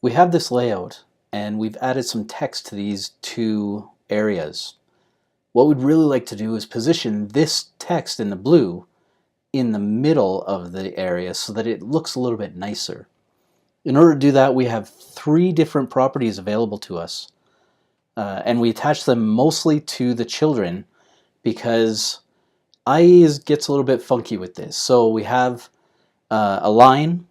we have this layout and we've added some text to these two areas. What we'd really like to do is position this text in the blue in the middle of the area so that it looks a little bit nicer. In order to do that, we have three different properties available to us, and we attach them mostly to the children because IE gets a little bit funky with this. So we have align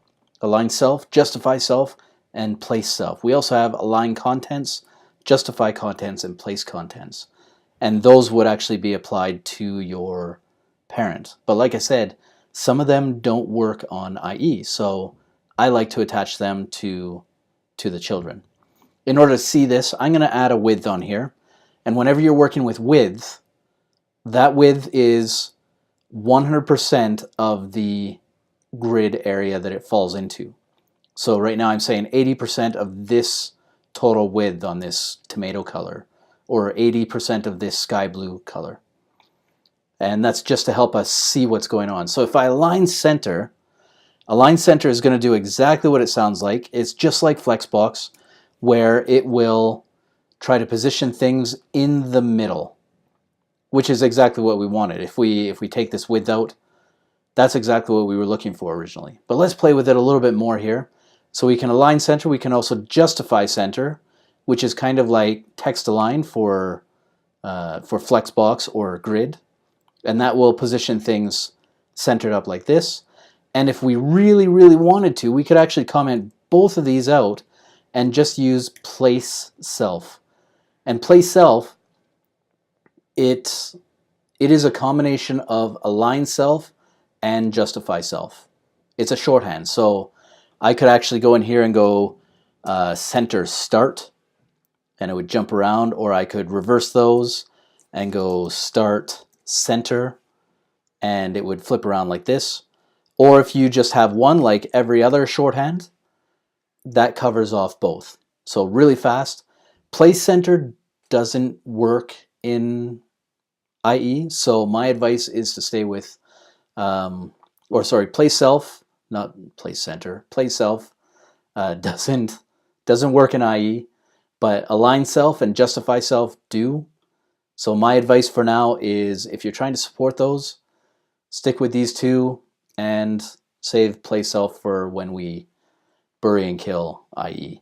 self, justify self, and place self. We also have align contents, justify contents, and place contents. And those would actually be applied to your parent. But like I said, some of them don't work on IE, so I like to attach them to the children. In order to see this, I'm going to add a width on here. And whenever you're working with width, that width is 100% of the grid area that it falls into. So right now I'm saying 80% of this total width on this tomato color, or 80% of this sky blue color. And that's just to help us see what's going on. So if I align center is going to do exactly what it sounds like. It's just like Flexbox, where it will try to position things in the middle, which is exactly what we wanted. If we take this width out, that's exactly what we were looking for originally. But let's play with it a little bit more here. So we can align center, we can also justify center, which is kind of like text align for Flexbox or Grid. And that will position things centered up like this. And if we really, really wanted to, we could actually comment both of these out and just use place self. And place self, it is a combination of align self and justify self. It's a shorthand. So I could actually go in here and go center start, and it would jump around, or I could reverse those and go start center, and it would flip around like this. Or if you just have one, like every other shorthand, that covers off both. So really fast. Place center doesn't work in IE, so my advice is to stay with, place self, not place center. Place self doesn't work in IE, but align self and justify self do. So my advice for now is, if you're trying to support those, stick with these two and save place self for when we bury and kill IE.